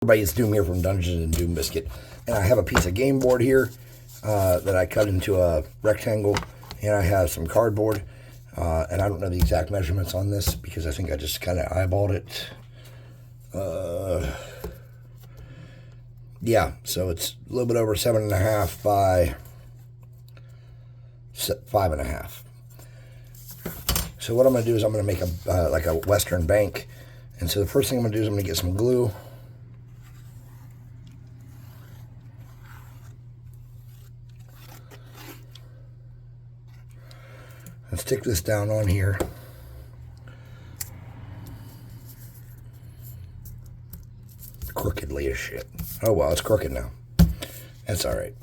Everybody, it's Doom here from Dungeons and Doom Biscuit, and I have a piece of game board here that I cut into a rectangle, and I have some cardboard, and I don't know the exact measurements on this because I think I just kind of eyeballed it. Yeah, so it's a little bit over 7.5 by 5.5. So what I'm going to do is I'm going to make a like a Western bank, and so the first thing I'm going to do is I'm going to get some glue. And stick this down on here. Crookedly as shit. Oh well, it's crooked now. That's alright.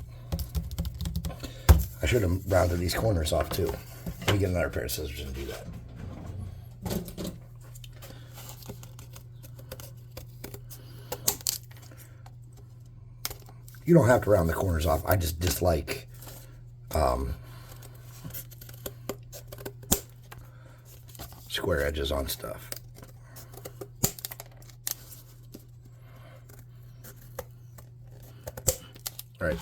I should have rounded these corners off too. Let me get another pair of scissors and do that. You don't have to round the corners off. I just dislike square edges on stuff. Alright,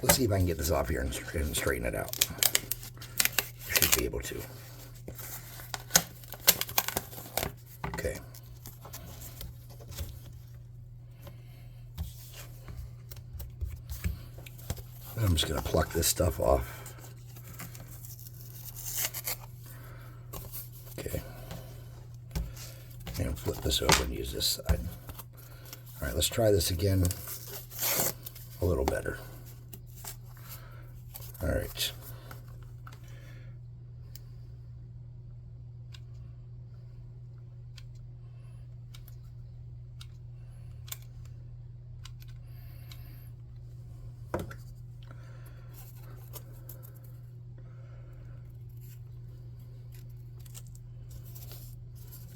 let's see if I can get this off here and straighten it out. I should be able to. Okay. I'm just going to pluck this stuff off. Okay. And flip this over and use this side. Alright, let's try this again. A little better. Alright.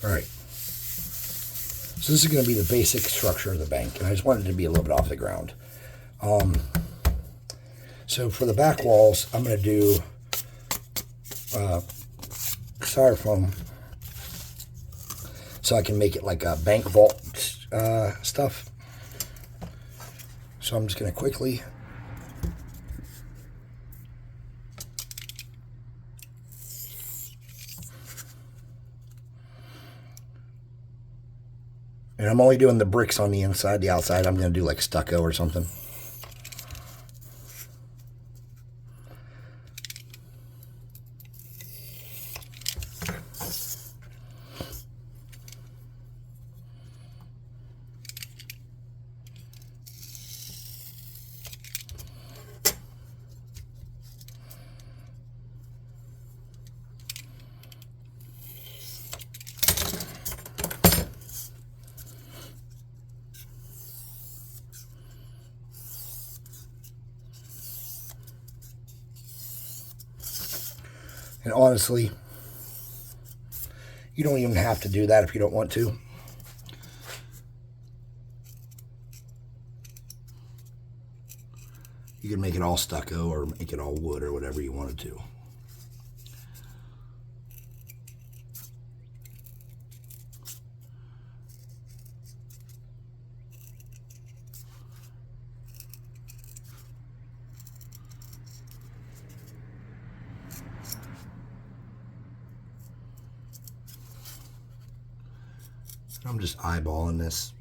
Alright. So this is going to be the basic structure of the bank, and I just wanted it to be a little bit off the ground. So for the back walls, I'm going to do styrofoam so I can make it like a bank vault stuff. So I'm just going to quickly and I'm only doing the bricks on the inside. The outside I'm going to do like stucco or something. And honestly, you don't even have to do that if you don't want to. You can make it all stucco or make it all wood or whatever you wanted to. I'm just eyeballing this.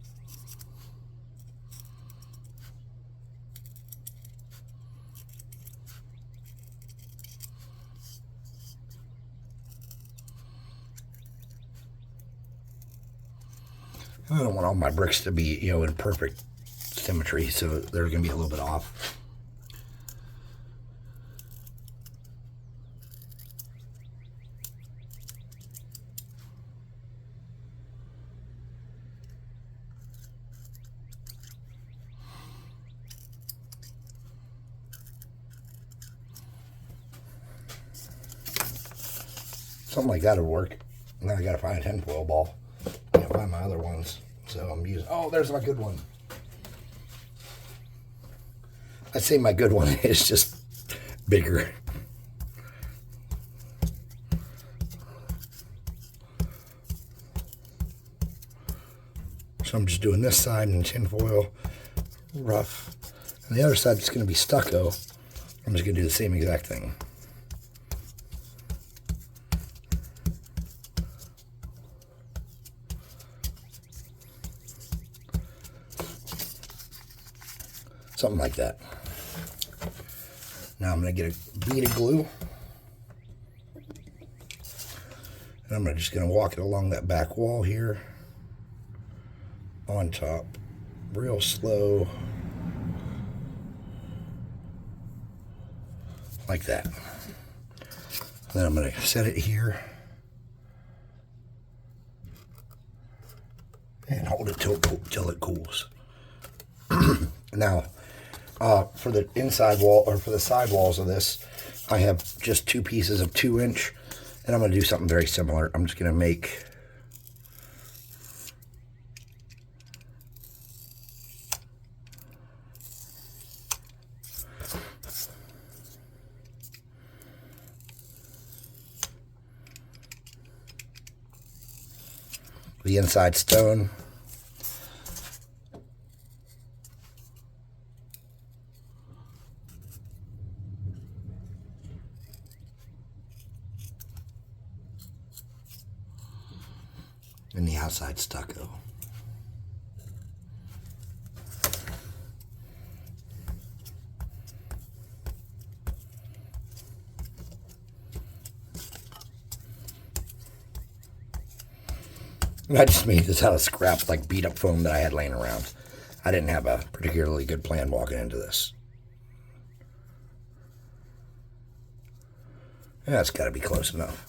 I don't want all my bricks to be, in perfect symmetry, so they're going to be a little bit off. Something like that would work. And then I gotta find a tinfoil ball. Can't find my other ones. So I'm using, oh, there's my good one. I'd say my good one is just bigger. So I'm just doing this side in tinfoil, rough. And the other side is going to be stucco. I'm just going to do the same exact thing. Something like that. Now I'm going to get a bead of glue. And I'm just going to walk it along that back wall here. On top. Real slow. Like that. Then I'm going to set it here. And hold it till it cools. Now, for the inside wall, or for the side walls of this, I have just 2 pieces of 2-inch, and I'm going to do something very similar. I'm just going to make the inside stone. And the outside stucco. And I just made this out of scrap, like beat up foam that I had laying around. I didn't have a particularly good plan walking into this. That's got to be close enough.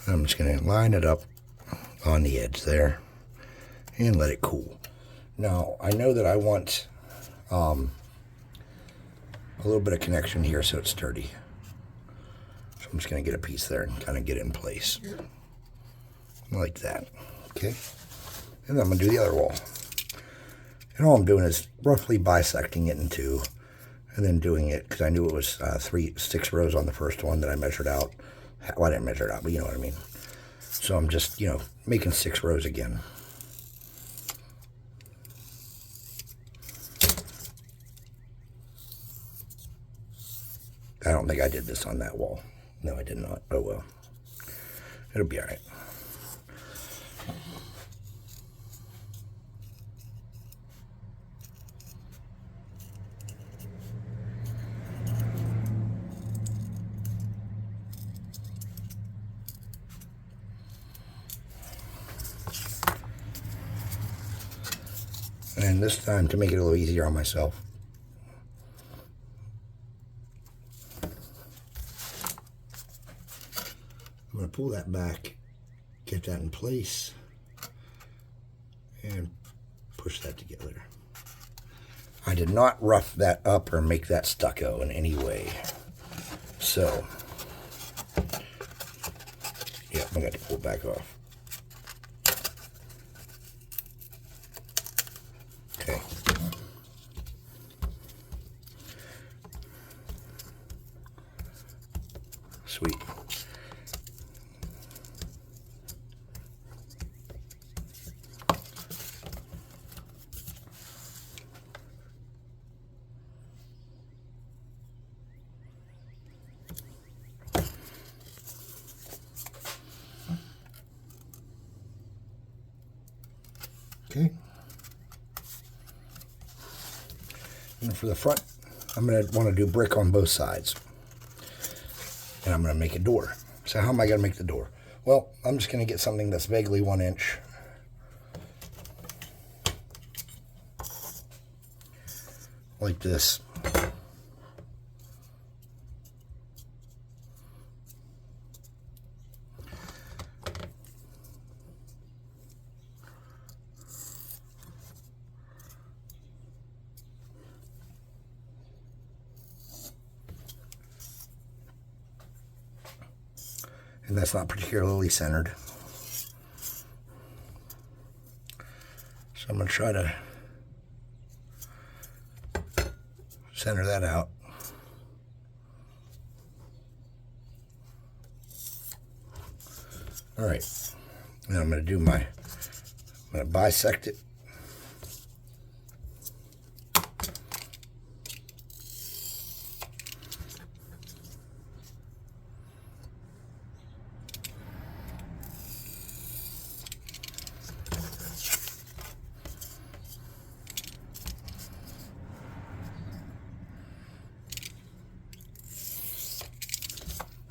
I'm just going to line it up on the edge there and let it cool. Now, I know that I want a little bit of connection here so it's sturdy. So I'm just going to get a piece there and kind of get it in place. Like that. Okay. And then I'm going to do the other wall. And all I'm doing is roughly bisecting it in 2 and then doing it, because I knew it was 6 rows on the first one that I measured out. Well, I didn't measure it out, but you know what I mean. So I'm just, making 6 rows again. I don't think I did this on that wall. No, I did not. Oh, well. It'll be all right. And this time, to make it a little easier on myself, I'm going to pull that back, get that in place, and push that together. I did not rough that up or make that stucco in any way. So, yeah, I got to pull it back off. Okay. Sweet. Okay. And for the front, I'm going to want to do brick on both sides. And I'm going to make a door. So how am I going to make the door? Well, I'm just going to get something that's vaguely 1 inch. Like this. And that's not particularly centered. So I'm going to try to center that out. All right. Now I'm going to do my I'm going to bisect it.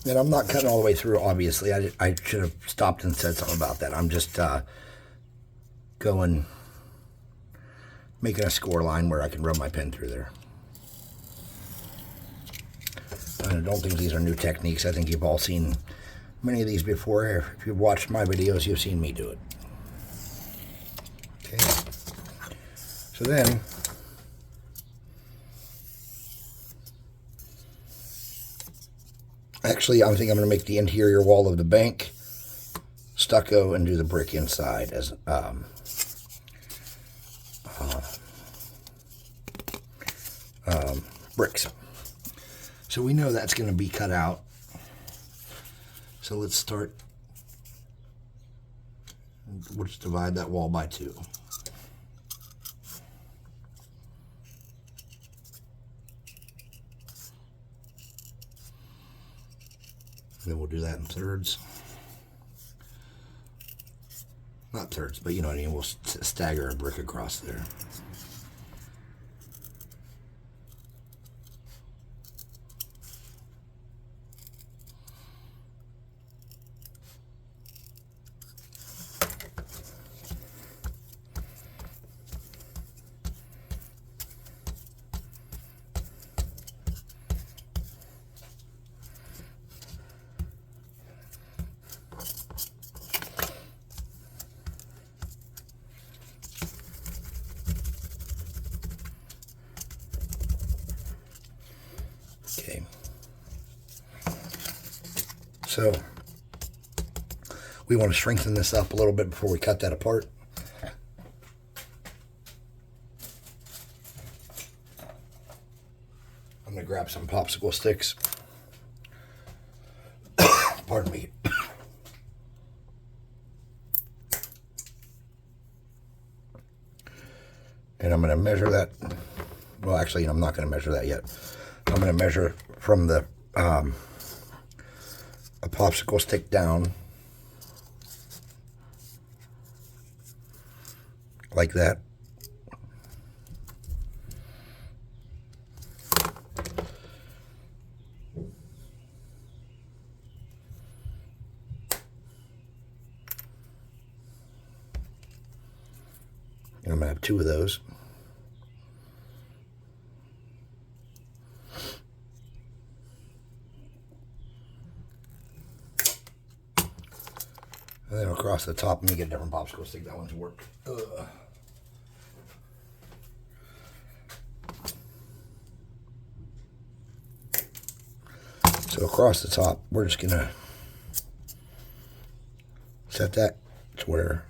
And I'm not cutting all the way through, obviously. I should have stopped and said something about that. I'm just making a score line where I can run my pen through there. And I don't think these are new techniques. I think you've all seen many of these before. If you've watched my videos, you've seen me do it. Okay. So then, actually, I think I'm going to make the interior wall of the bank stucco and do the brick inside as bricks. So we know that's going to be cut out. So let's start. We'll just divide that wall by 2. Then we'll do that in thirds. Not thirds, but you know what I mean. We'll stagger a brick across there. Okay. So we want to strengthen this up a little bit before we cut that apart. I'm going to grab some popsicle sticks. Pardon me. And I'm going to measure that. Well, actually, I'm not going to measure that yet. I'm going to measure from the a popsicle stick down, like that. And I'm going to have 2 of those. And then across the top, let me get a different popsicle stick. That one's work. So across the top, we're just going to set that to where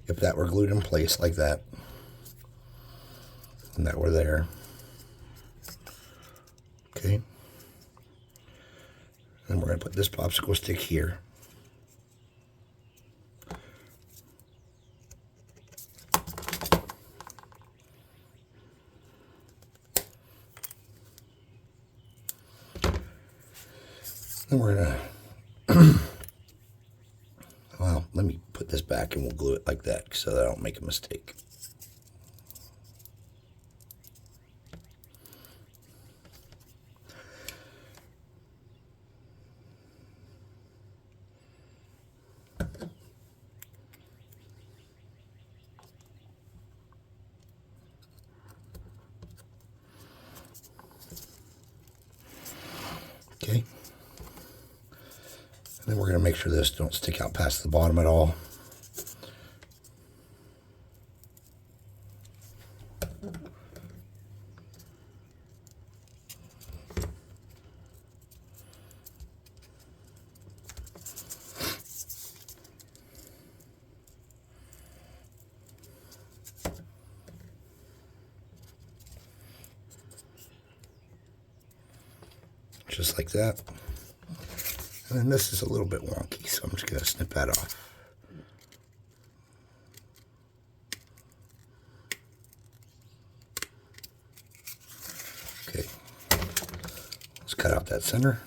if that were glued in place like that, and that were there. Okay. And we're going to put this popsicle stick here. Then we're going to, well, let me put this back and we'll glue it like that so that I don't make a mistake. Okay. And then we're going to make sure this don't stick out past the bottom at all. Just like that. And then this is a little bit wonky, so I'm just going to snip that off. Okay, let's cut out that center.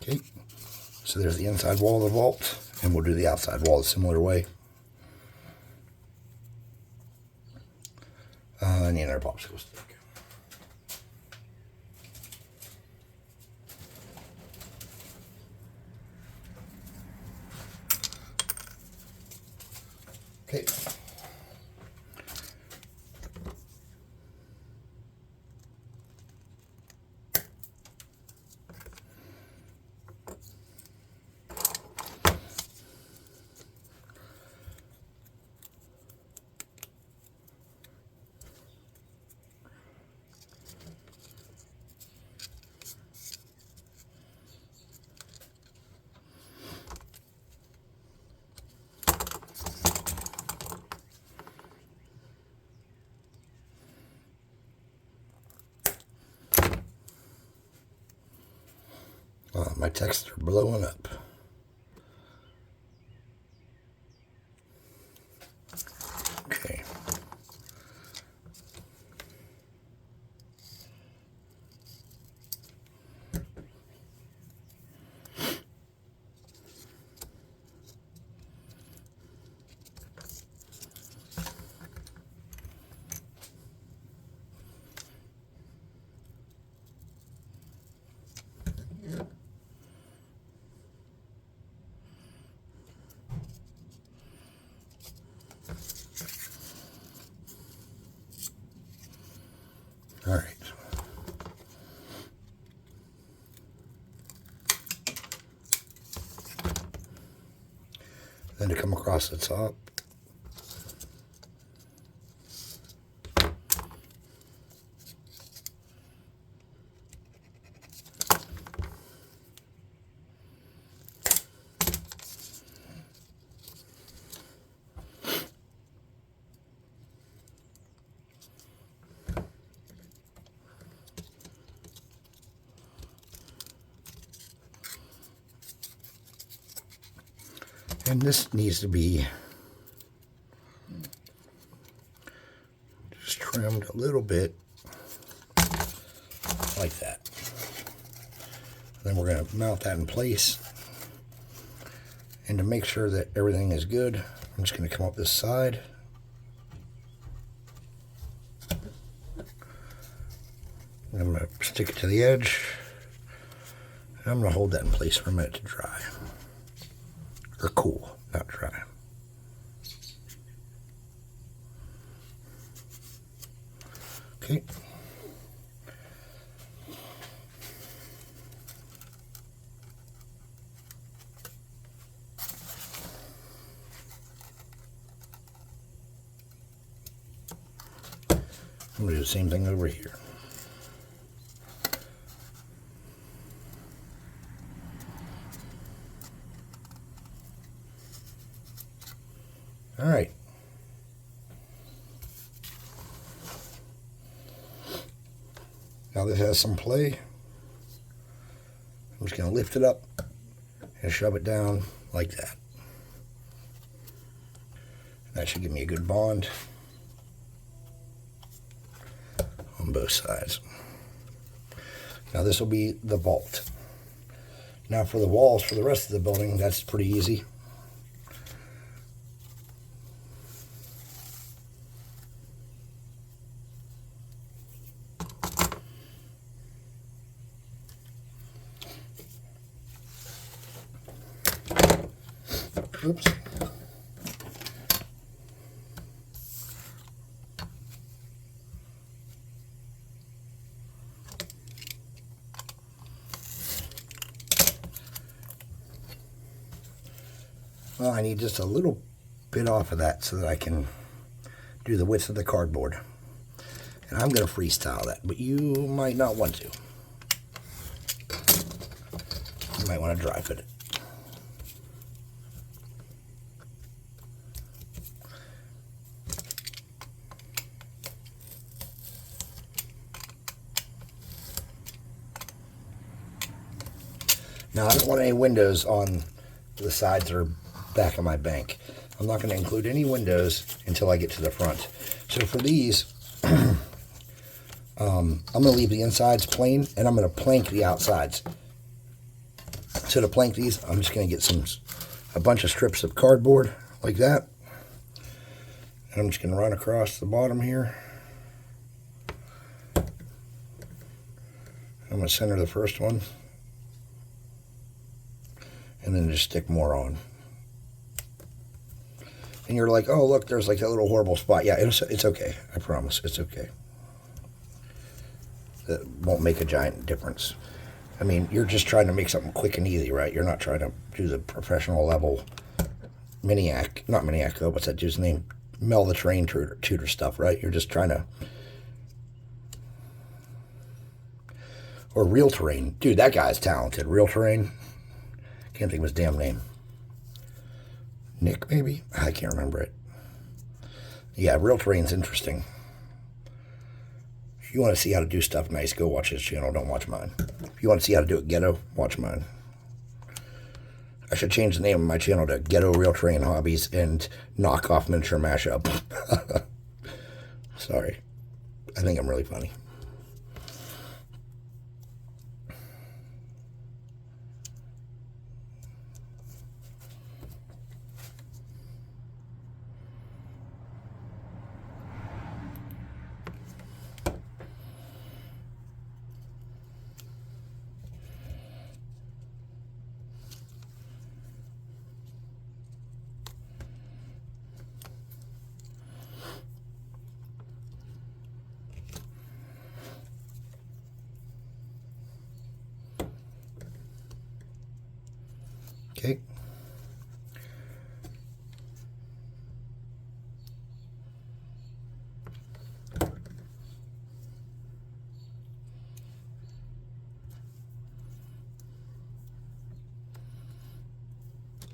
Okay, so there's the inside wall of the vault, and we'll do the outside wall a similar way. I need another popsicle stick. Okay. My texts are blowing up. Okay. All right. Then to come across the top. And this needs to be just trimmed a little bit like that. Then we're going to mount that in place. And to make sure that everything is good, I'm just going to come up this side. And I'm going to stick it to the edge. And I'm going to hold that in place for a minute to dry. Or cool, not dry. Okay. I'm going to do the same thing over here. All right. Now this has some play. I'm just going to lift it up and shove it down like that. That should give me a good bond on both sides. Now this will be the vault. Now for the walls for the rest of the building, that's pretty easy. Oops. Well, I need just a little bit off of that so that I can do the width of the cardboard. And I'm going to freestyle that, but you might not want to. You might want to dry fit it. Now, I don't want any windows on the sides or back of my bank. I'm not going to include any windows until I get to the front. So for these, I'm going to leave the insides plain, and I'm going to plank the outsides. So to plank these, I'm just going to get a bunch of strips of cardboard like that. And I'm just going to run across the bottom here. I'm going to center the first one. And then just stick more on. And you're like, oh, look, there's like that little horrible spot. Yeah, it's okay. I promise. It's okay. That won't make a giant difference. I mean, you're just trying to make something quick and easy, right? You're not trying to do the professional level not Miniac, though. What's that dude's name? Mel the Train tutor stuff, right? You're just trying to... Or Real Terrain. Dude, that guy's talented. Real Terrain. Can't think of his damn name. Nick, maybe? I can't remember it. Yeah, Real Terrain's interesting. If you want to see how to do stuff nice, go watch his channel. Don't watch mine. If you want to see how to do it ghetto, watch mine. I should change the name of my channel to Ghetto Real Terrain Hobbies and Knockoff Miniature Mashup. Sorry. I think I'm really funny. Okay.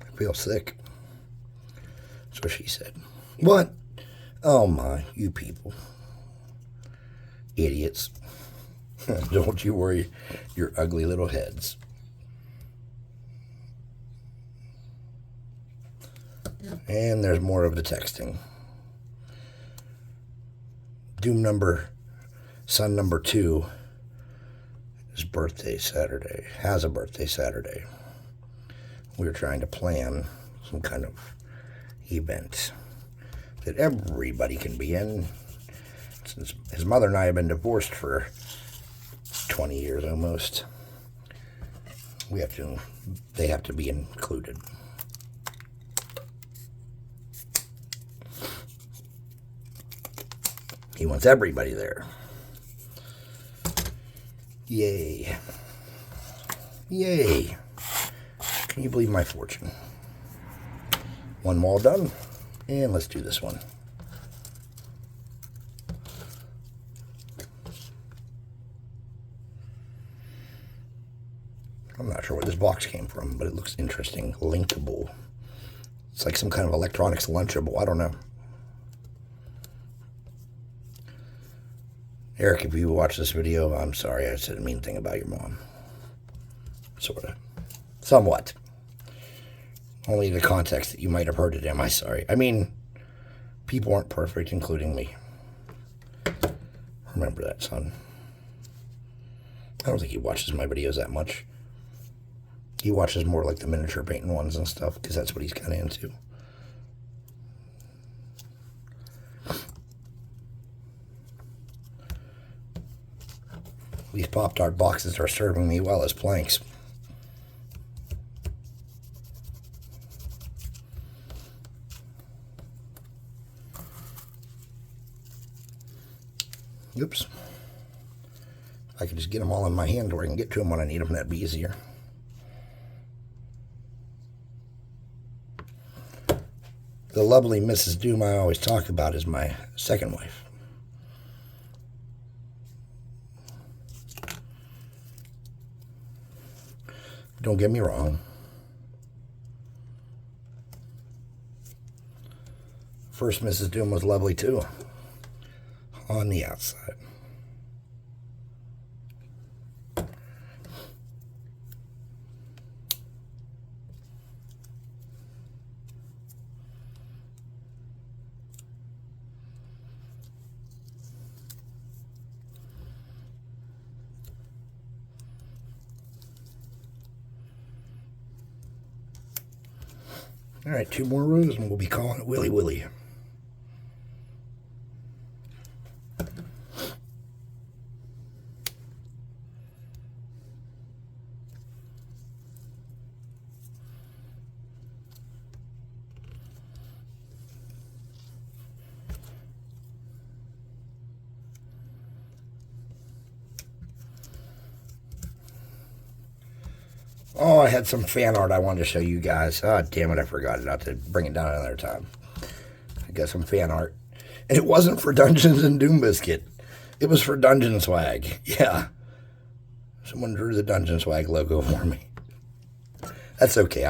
I feel sick. That's what she said. What? Oh my, you people. Idiots. Don't you worry your ugly little heads. And there's more of the texting. Son number 2 is birthday Saturday. Has a birthday Saturday. We're trying to plan some kind of event that everybody can be in. Since his mother and I have been divorced for 20 years almost, they have to be included. He wants everybody there. Yay. Yay. Can you believe my fortune? One wall done. And let's do this one. I'm not sure where this box came from, but it looks interesting. Linkable. It's like some kind of electronics lunchable. I don't know. Eric, if you watch this video, I'm sorry I said a mean thing about your mom. Sort of. Somewhat. Only the context that you might have heard it in. I'm sorry. I mean, people aren't perfect, including me. Remember that, son. I don't think he watches my videos that much. He watches more like the miniature painting ones and stuff, because that's what he's kind of into. These Pop-Tart boxes are serving me well as planks. Oops. If I could just get them all in my hand where I can get to them when I need them, that'd be easier. The lovely Mrs. Doom I always talk about is my second wife. Don't get me wrong. First Mrs. Doom was lovely too. On the outside. All right, 2 more rows and we'll be calling it Willy Willy. Oh, I had some fan art I wanted to show you guys. Oh, damn it, I forgot it. I'll have to bring it down another time. I got some fan art. And it wasn't for Dungeons and Doom Biscuit. It was for Dungeon Swag. Yeah. Someone drew the Dungeon Swag logo for me. That's okay.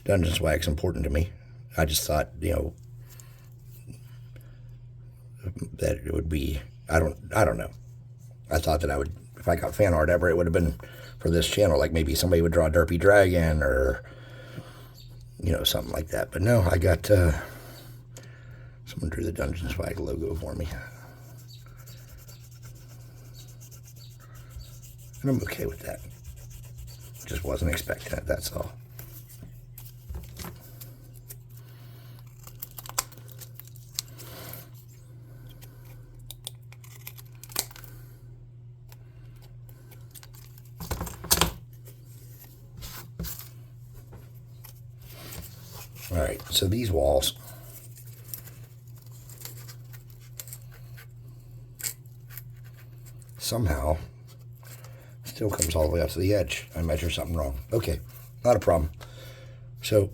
Dungeon Swag's important to me. I just thought, that it would be, I don't know. I thought that if I got fan art ever, it would have been for this channel. Like maybe somebody would draw a Derpy Dragon or, something like that. But no, I got, someone drew the Dungeon Swag logo for me. And I'm okay with that. Just wasn't expecting it, that's all. All right, so these walls somehow still comes all the way up to the edge. I measured something wrong. Okay, not a problem. So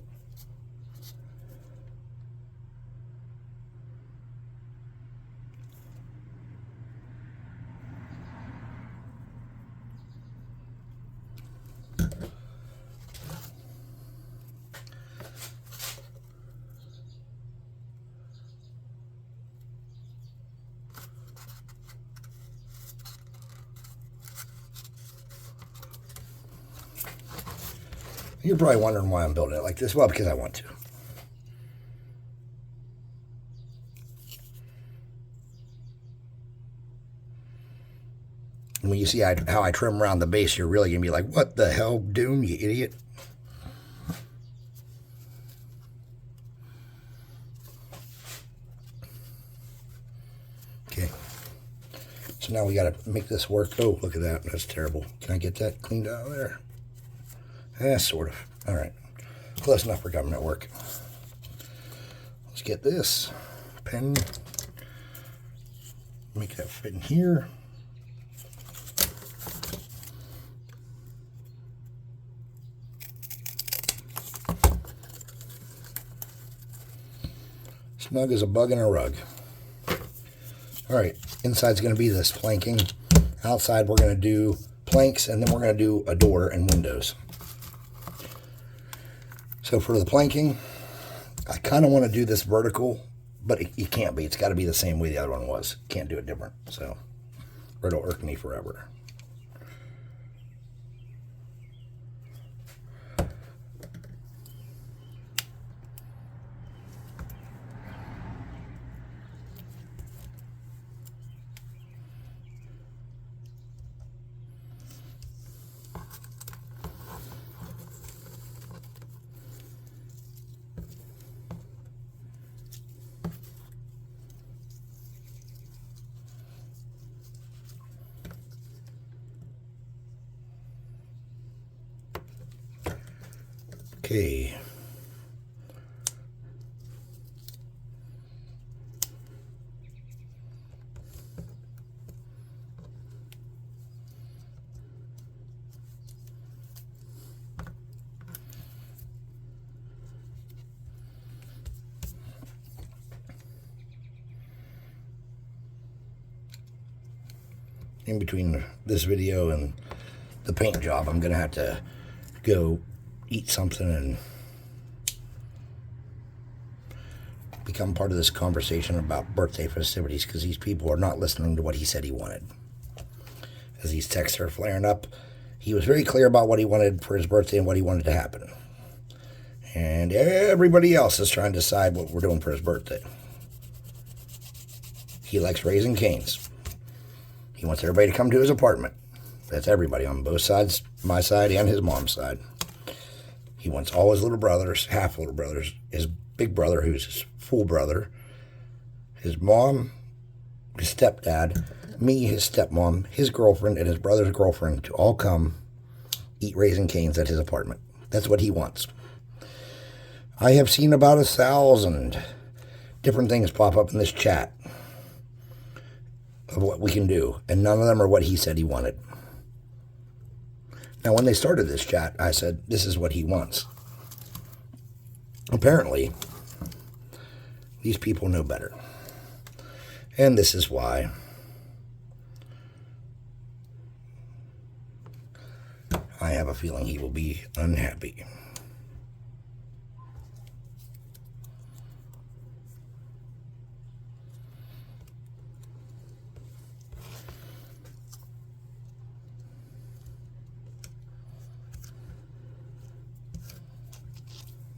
you're probably wondering why I'm building it like this. Well, because I want to. And when you see how I trim around the base, you're really going to be like, what the hell, Doom, you idiot? Okay. So now we got to make this work. Oh, look at that. That's terrible. Can I get that cleaned out of there? Yeah, sort of. All right. Close enough for government work. Let's get this pen. Make that fit in here. Snug as a bug in a rug. All right. Inside's going to be this planking. Outside, we're going to do planks, and then we're going to do a door and windows. So for the planking, I kind of want to do this vertical, but it can't be. It's got to be the same way the other one was. Can't do it different. So, or it'll irk me forever. Okay. in between this video and the paint job, I'm going to have to go eat something and become part of this conversation about birthday festivities, because these people are not listening to what he said he wanted. As these texts are flaring up, he was very clear about what he wanted for his birthday and what he wanted to happen. And everybody else is trying to decide what we're doing for his birthday. He likes raising canes. He wants everybody to come to his apartment. That's everybody on both sides, my side and his mom's side. He wants all his little brothers, half little brothers, his big brother, who's his full brother, his mom, his stepdad, me, his stepmom, his girlfriend, and his brother's girlfriend to all come eat Raising Cane's at his apartment. That's what he wants. I have seen about 1,000 different things pop up in this chat of what we can do, and none of them are what he said he wanted. Now, when they started this chat, I said, this is what he wants. Apparently, these people know better. And this is why I have a feeling he will be unhappy.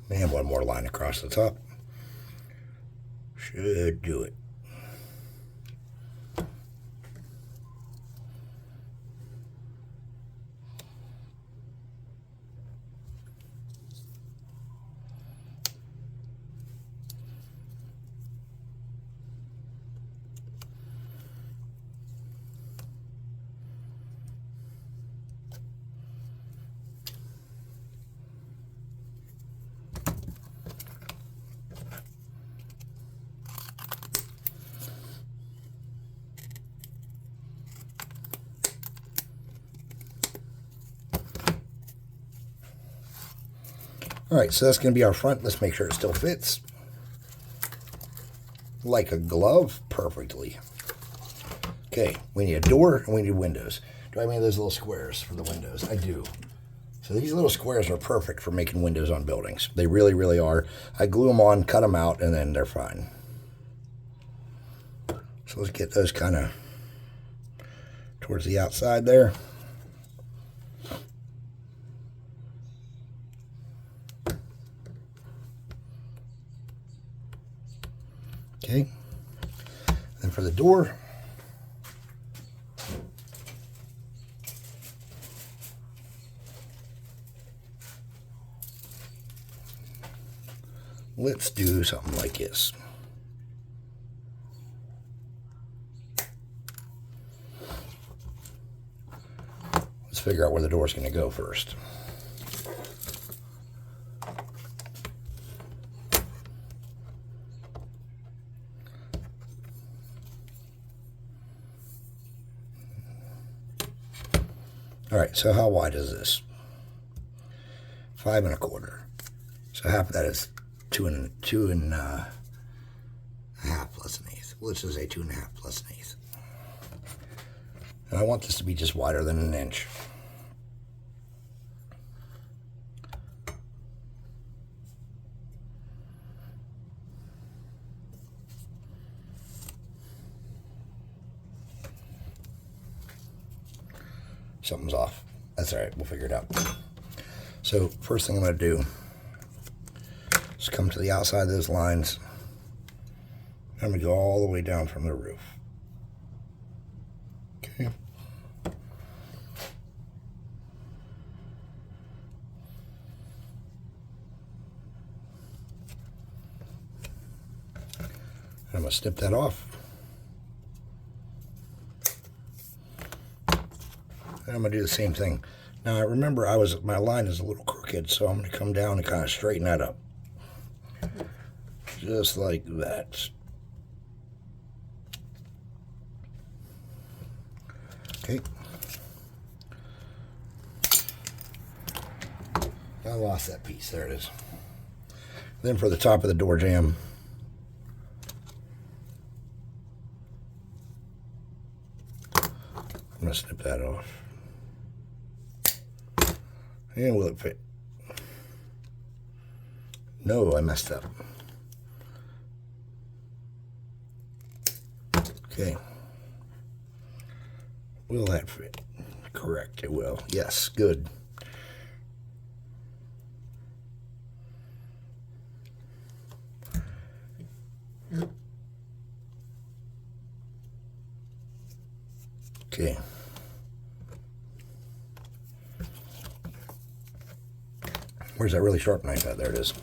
And one more line across the top. Should do it. All right, so that's going to be our front. Let's make sure it still fits. Like a glove, perfectly. Okay, we need a door and we need windows. Do I have any of those little squares for the windows? I do. So these little squares are perfect for making windows on buildings. They really, really are. I glue them on, cut them out, and then they're fine. So let's get those kind of towards the outside there. Okay, then for the door, let's do something like this. Let's figure out where the door's going to go first. All right, so how wide is this? 5 1/4. So half of that is two and a half plus an eighth. Well, let's just say 2 1/2 plus an eighth. And I want this to be just wider than an inch. Something's off. That's all right. We'll figure it out. So first thing I'm going to do is come to the outside of those lines. I'm going to go all the way down from the roof. Okay. I'm going to snip that off. And I'm going to do the same thing. Now, I remember my line is a little crooked, so I'm going to come down and kind of straighten that up. Just like that. Okay. I lost that piece. There it is. Then for the top of the door jamb, going to snip that off. And will it fit? No, I messed up. Okay. Will that fit? Correct, it will. Yes, good. Okay. Where's that really sharp knife at? There it is.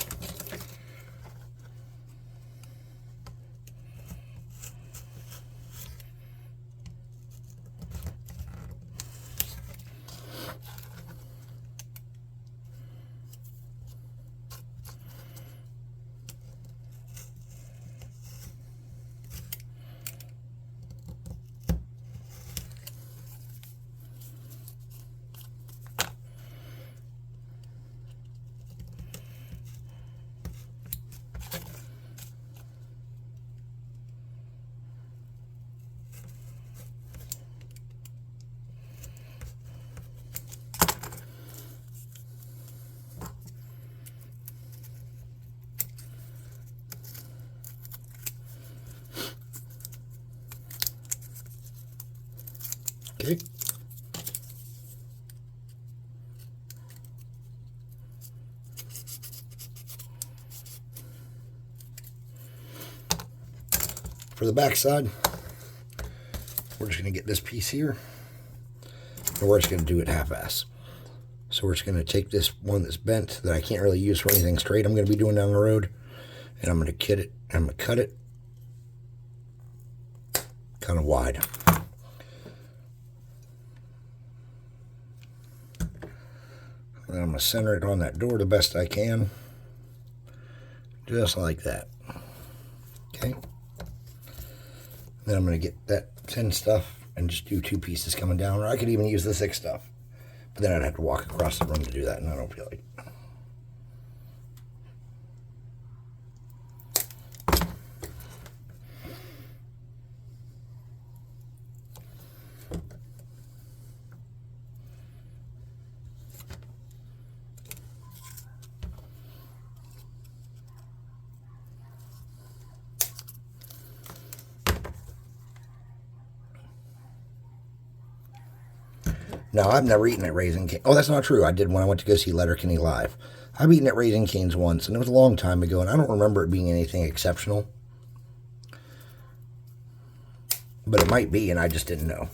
Okay. For the back side, we're just going to get this piece here, and we're just going to do it half-ass. So we're just going to take this one that's bent that I can't really use for anything straight I'm going to be doing down the road, and I'm going to kit it, I'm going to cut it kind of wide. And I'm going to center it on that door the best I can, just like that. Okay. Then I'm going to get that thin stuff and just do 2 pieces coming down, or I could even use the thick stuff. But then I'd have to walk across the room to do that, and I don't feel like it. Now, I've never eaten at Raising Cane's. Oh, that's not true. I did when I went to go see Letterkenny live. I've eaten at Raising Cane's once, and it was a long time ago, and I don't remember it being anything exceptional. But it might be, and I just didn't know.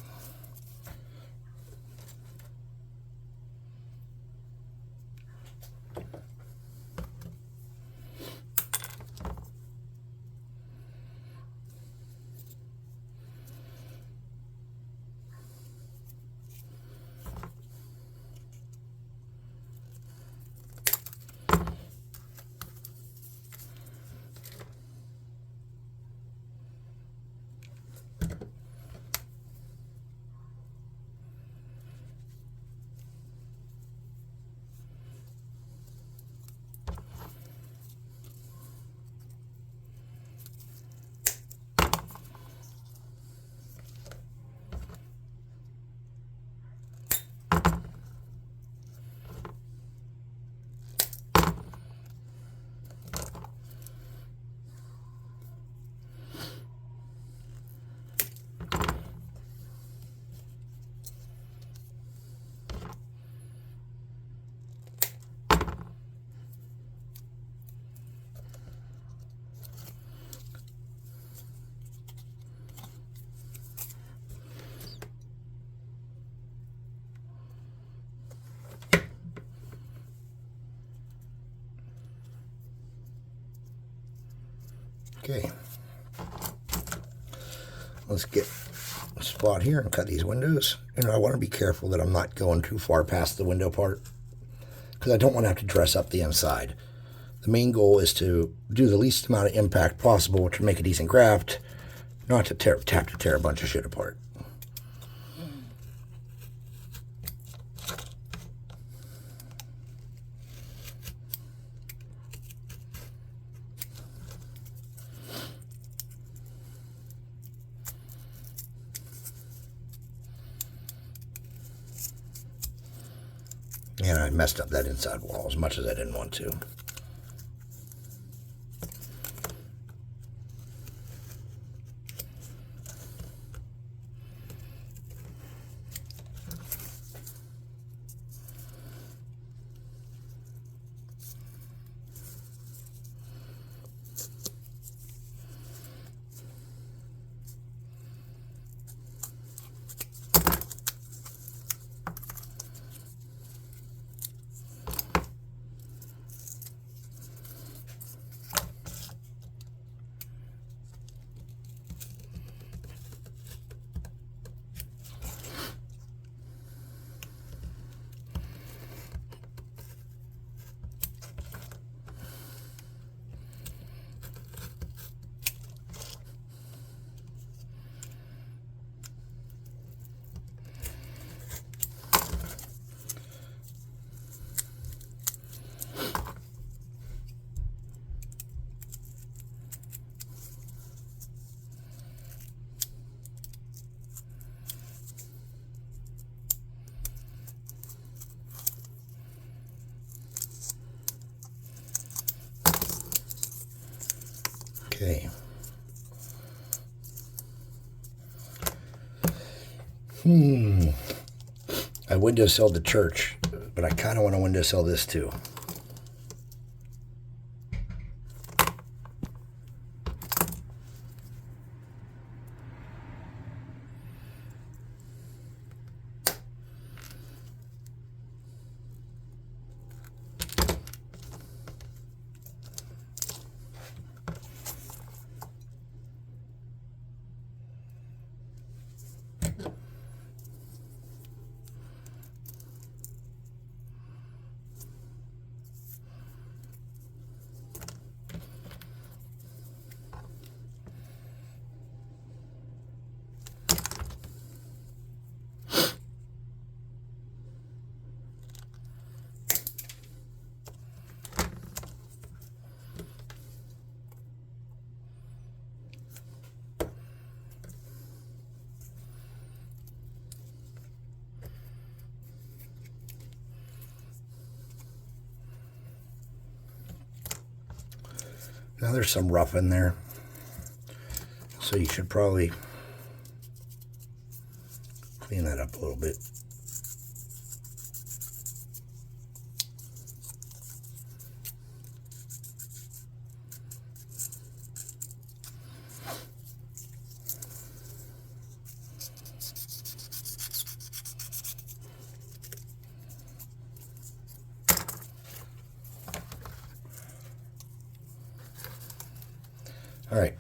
Okay. Let's get a spot here and cut these windows. And I want to be careful that I'm not going too far past the window part, because I don't want to have to dress up the inside. The main goal is to do the least amount of impact possible, which would make a decent craft, not to have to tear a bunch of shit apart. And I messed up that inside wall as much as I didn't want to. Okay. I windowsill the church, but I kind of want to windowsill this too. Now there's some rough in there, so you should probably clean that up a little bit. All right.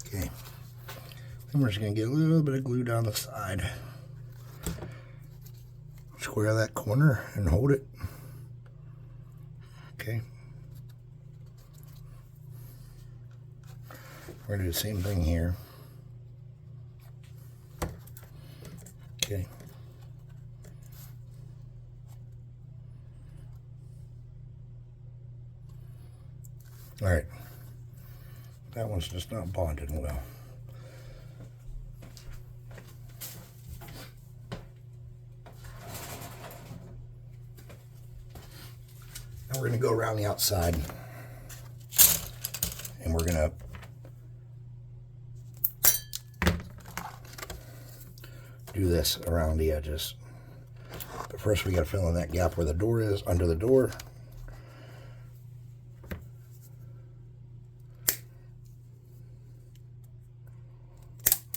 Okay. Then we're just going to get a little bit of glue down the side. Square that corner and hold it. Okay. We're going to do the same thing here. Okay. All right. That one's just not bonded well. Now we're going to go around the outside, and we're going to do this around the edges. But first we got to fill in that gap where the door is, under the door.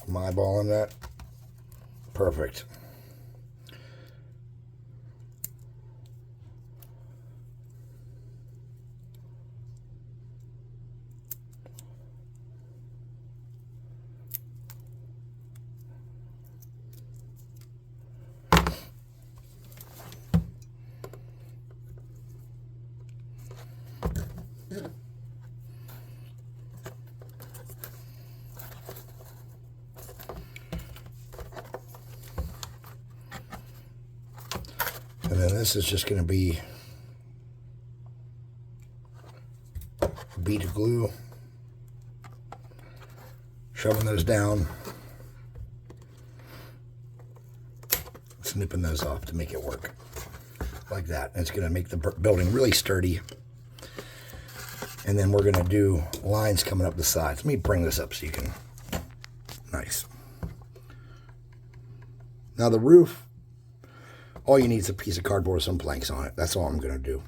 I'm eyeballing that. Perfect. this is just going to be bead of glue, shoving those down, snipping those off to make it work like that. And it's going to make the building really sturdy. And then we're going to do lines coming up the sides. Let me bring this up so you can, nice. Now the roof, all you need is a piece of cardboard with some planks on it. That's all I'm going to do.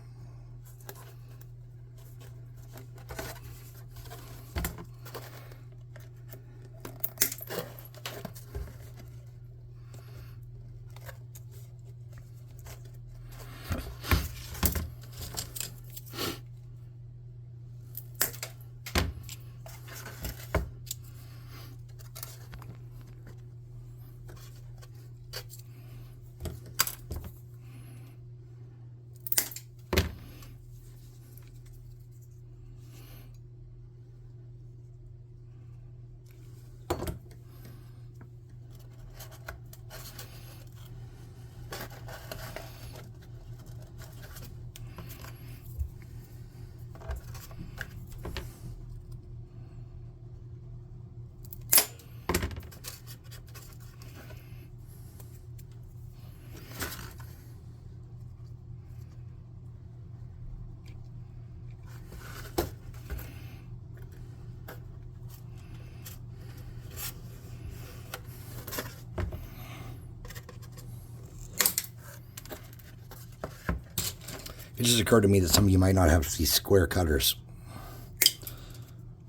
It just occurred to me that some of you might not have these square cutters.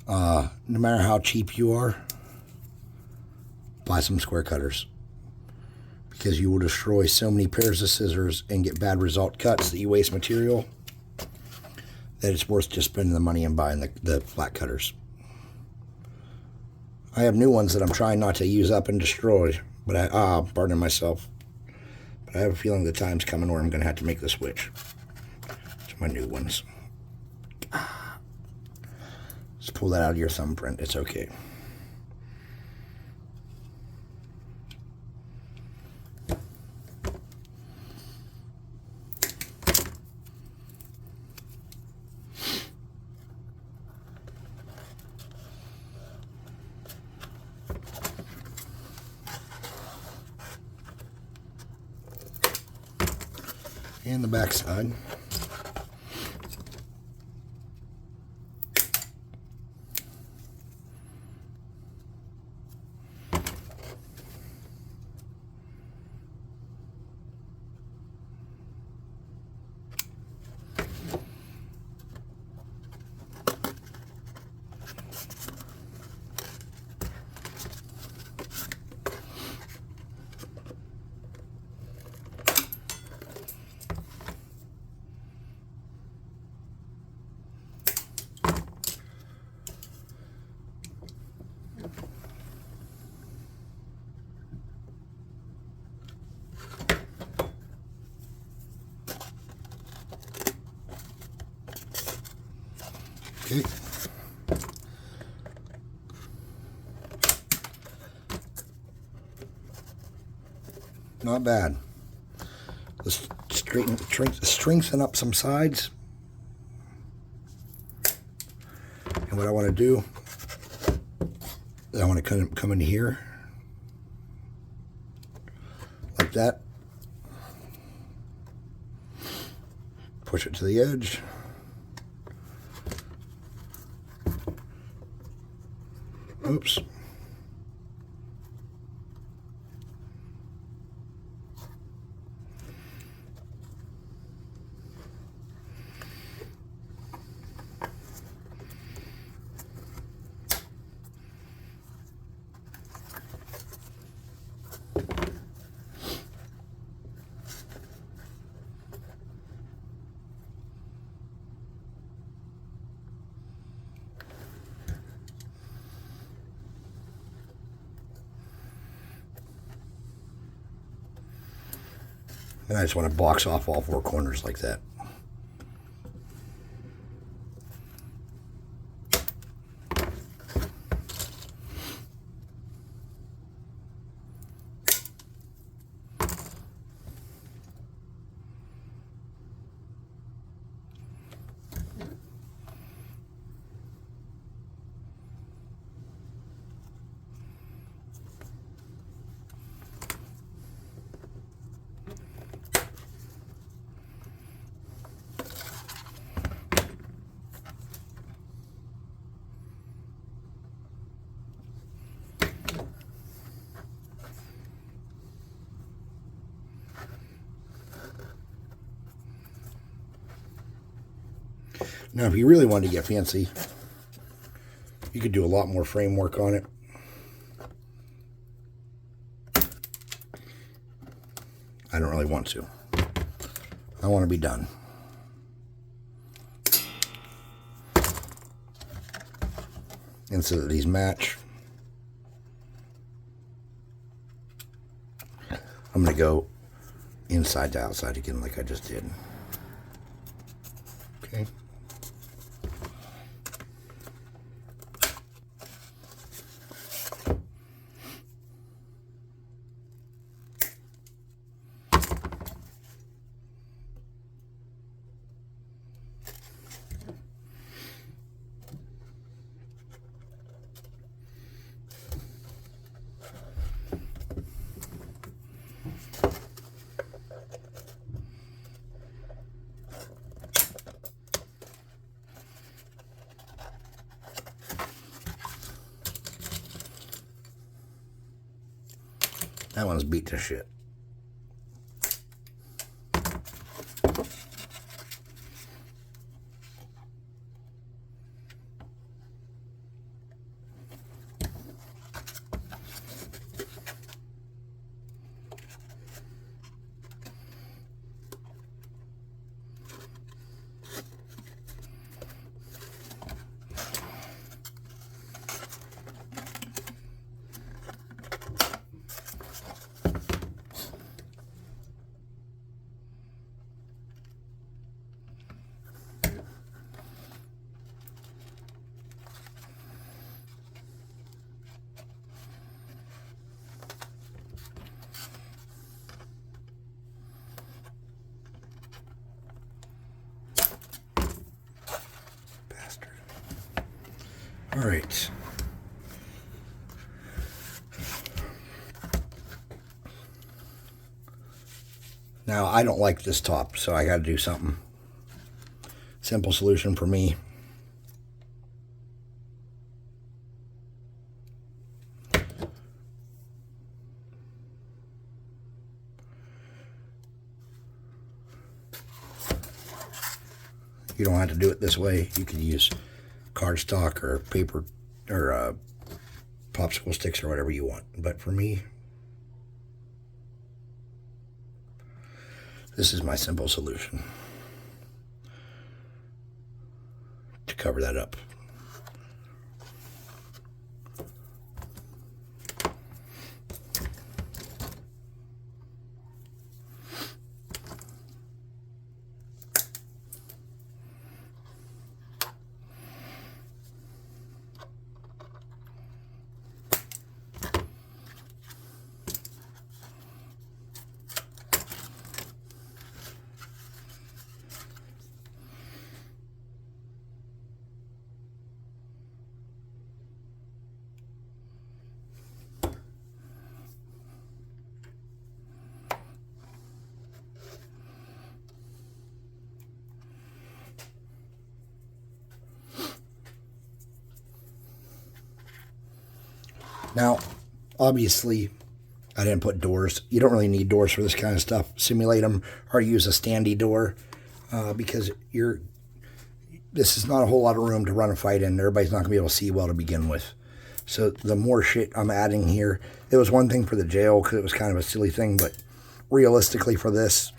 No matter how cheap you are, buy some square cutters. Because you will destroy so many pairs of scissors and get bad result cuts that you waste material, that it's worth just spending the money and buying the flat cutters. I have new ones that I'm trying not to use up and destroy, but pardon myself. But I have a feeling the time's coming where I'm going to have to make the switch to my new ones. Just pull that out of your thumbprint. It's okay. And the back side. Okay. Not bad. Let's strengthen up some sides. And what I want to do is I want to come in here like that. Push it to the edge. Oops. And I just want to box off all four corners like that. Now, if you really wanted to get fancy, you could do a lot more framework on it. I don't really want to. I want to be done. And so that these match, I'm going to go inside to outside again like I just did. Okay. That one's beat to shit. All right. Now, I don't like this top, so I got to do something. Simple solution for me. You don't have to do it this way. You could use cardstock or paper or popsicle sticks or whatever you want. But for me, this is my simple solution to cover that up. Now, obviously, I didn't put doors. You don't really need doors for this kind of stuff. Simulate them or use a standy door because this is not a whole lot of room to run a fight in. Everybody's not going to be able to see well to begin with. So the more shit I'm adding here, it was one thing for the jail because it was kind of a silly thing, but realistically for this,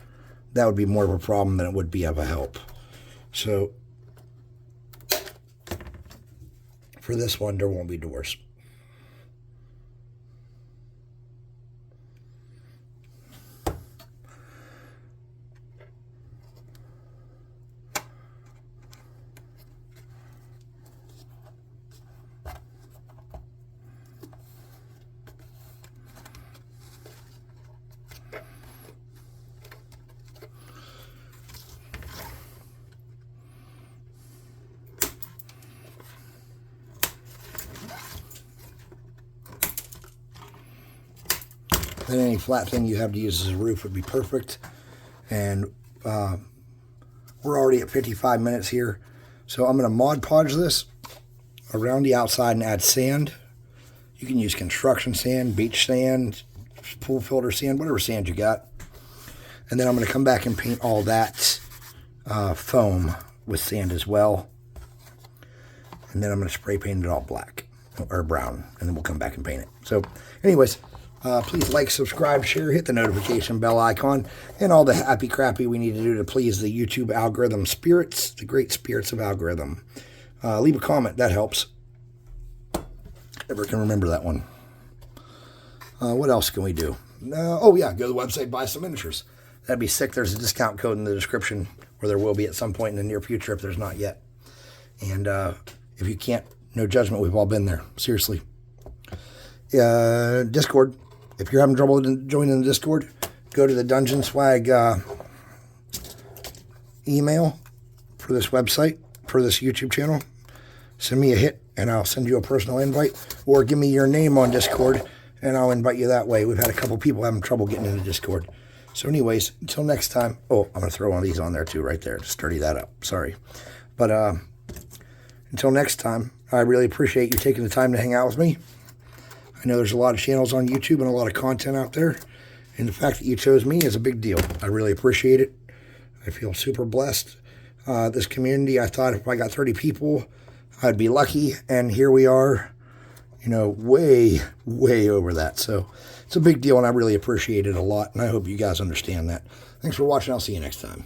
that would be more of a problem than it would be of a help. So for this one, there won't be doors. Then any flat thing you have to use as a roof would be perfect. And we're already at 55 minutes here. So I'm going to Mod Podge this around the outside and add sand. You can use construction sand, beach sand, pool filter sand, whatever sand you got. And then I'm going to come back and paint all that foam with sand as well. And then I'm going to spray paint it all black or brown, and then we'll come back and paint it. So anyways, please like, subscribe, share, hit the notification bell icon, and all the happy crappy we need to do to please the YouTube algorithm spirits, the great spirits of algorithm. Leave a comment. That helps. Never can remember that one. What else can we do? Oh, yeah, go to the website, buy some miniatures. That'd be sick. There's a discount code in the description, or there will be at some point in the near future if there's not yet. And if you can't, no judgment. We've all been there. Seriously. Discord. If you're having trouble joining the Discord, go to the Dungeon Swag email for this website, for this YouTube channel. Send me a hit, and I'll send you a personal invite. Or give me your name on Discord, and I'll invite you that way. We've had a couple people having trouble getting into Discord. So anyways, until next time. Oh, I'm going to throw one of these on there too right there to sturdy that up. Sorry. But until next time, I really appreciate you taking the time to hang out with me. I know there's a lot of channels on YouTube and a lot of content out there. And the fact that you chose me is a big deal. I really appreciate it. I feel super blessed. This community, I thought if I got 30 people, I'd be lucky. And here we are, you know, way, way over that. So it's a big deal, and I really appreciate it a lot. And I hope you guys understand that. Thanks for watching. I'll see you next time.